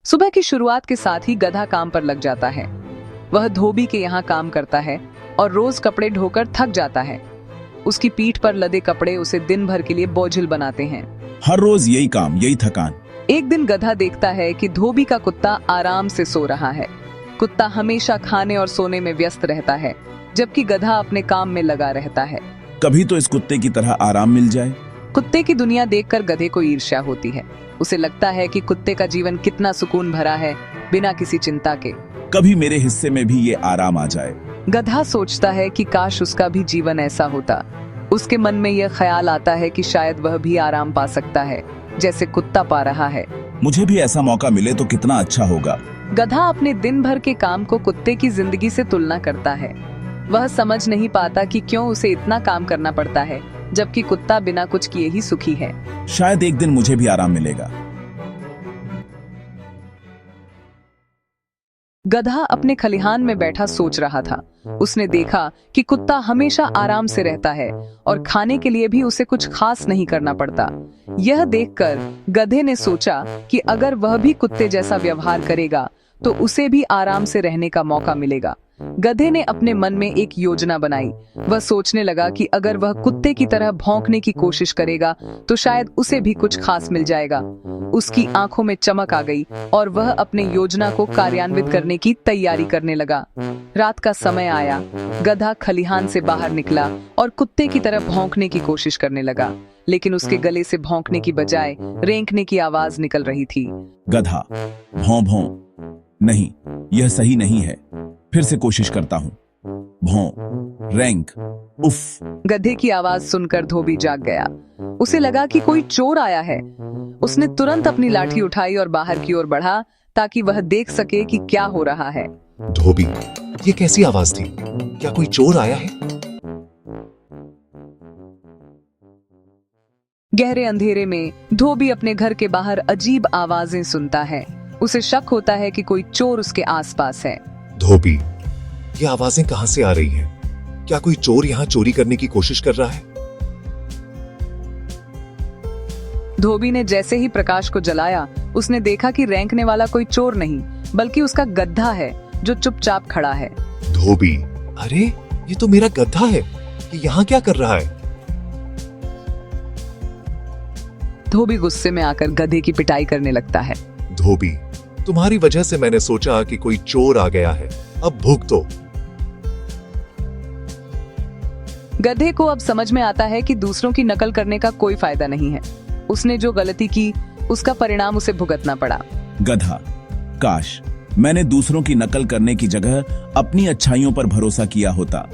सुबह की शुरुआत के साथ ही गधा काम पर लग जाता है। वह धोबी के यहाँ काम करता है और रोज कपड़े ढोकर थक जाता है। उसकी पीठ पर लदे कपड़े उसे दिन भर के लिए बोझिल बनाते हैं। हर रोज यही काम, यही थकान। एक दिन गधा देखता है कि धोबी का कुत्ता आराम से सो रहा है। कुत्ता हमेशा खाने और सोने में व्यस्त रहता है, जबकि गधा अपने काम में लगा रहता है। कभी तो इस कुत्ते की तरह आराम मिल जाए। कुत्ते की दुनिया देखकर गधे को ईर्ष्या होती है। उसे लगता है कि कुत्ते का जीवन कितना सुकून भरा है, बिना किसी चिंता के। कभी मेरे हिस्से में भी ये आराम आ जाए। गधा सोचता है कि काश उसका भी जीवन ऐसा होता। उसके मन में यह ख्याल आता है कि शायद वह भी आराम पा सकता है, जैसे कुत्ता पा रहा है। मुझे भी ऐसा मौका मिले तो कितना अच्छा होगा। गधा अपने दिन भर के काम को कुत्ते की जिंदगी से तुलना करता है। वह समझ नहीं पाता कि क्यों उसे इतना काम करना पड़ता है, जबकि कुत्ता बिना कुछ किए ही सुखी है। शायद एक दिन मुझे भी आराम मिलेगा। गधा अपने खलिहान में बैठा सोच रहा था। उसने देखा कि कुत्ता हमेशा आराम से रहता है और खाने के लिए भी उसे कुछ खास नहीं करना पड़ता। यह देखकर गधे ने सोचा कि अगर वह भी कुत्ते जैसा व्यवहार करेगा तो उसे भी आराम से रहने का मौका मिलेगा। गधे ने अपने मन में एक योजना बनाई। वह सोचने लगा कि अगर वह कुत्ते की तरह भौंकने की कोशिश करेगा तो शायद उसे भी कुछ खास मिल जाएगा। उसकी आंखों में चमक आ गई और वह अपने योजना को कार्यान्वित करने की तैयारी करने लगा। रात का समय आया। गधा खलिहान से बाहर निकला और कुत्ते की तरह भौंकने की कोशिश करने लगा, लेकिन उसके गले से भौंकने की बजाय रेंकने की आवाज निकल रही थी। गधा, भौं भौं। नहीं, यह सही नहीं है। फिर से कोशिश करता हूँ। भौं, रैंक, उफ। गधे की आवाज सुनकर धोबी जाग गया। उसे लगा कि कोई चोर आया है। उसने तुरंत अपनी लाठी उठाई और बाहर की ओर बढ़ा ताकि वह देख सके कि क्या हो रहा है। धोबी, ये कैसी आवाज थी? क्या कोई चोर आया है? गहरे अंधेरे में धोबी अपने घर के बाहर अजीब आवाजें सुनता है। उसे शक होता है कि कोई चोर उसके आसपास है। धोबी, ये आवाजें कहां से आ रही हैं? क्या कोई चोर यहाँ चोरी करने की कोशिश कर रहा है? धोबी ने जैसे ही प्रकाश को जलाया, उसने देखा कि रेंकने वाला कोई चोर नहीं, बल्कि उसका गधा है जो चुपचाप खड़ा है। धोबी, अरे ये तो मेरा गधा है। ये यहाँ क्या कर रहा है? धोबी गुस्से में आकर गधे की पिटाई करने लगता है। धोबी, तुम्हारी वजह से मैंने सोचा कि कोई चोर आ गया है। अब भुगतो। गधे को अब समझ में आता है कि दूसरों की नकल करने का कोई फायदा नहीं है। उसने जो गलती की, उसका परिणाम उसे भुगतना पड़ा। गधा, काश मैंने दूसरों की नकल करने की जगह अपनी अच्छाइयों पर भरोसा किया होता।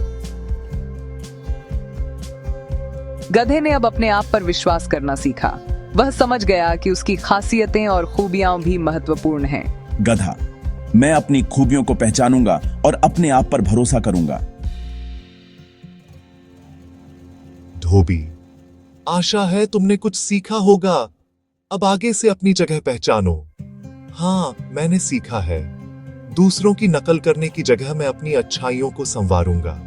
गधे ने अब अपने आप पर विश्वास करना सीखा। वह समझ गया कि उसकी खासियतें और खूबियां भी महत्वपूर्ण हैं। गधा, मैं अपनी खूबियों को पहचानूंगा और अपने आप पर भरोसा करूंगा। धोबी, आशा है तुमने कुछ सीखा होगा। अब आगे से अपनी जगह पहचानो। हाँ, मैंने सीखा है। दूसरों की नकल करने की जगह मैं अपनी अच्छाइयों को संवारूंगा।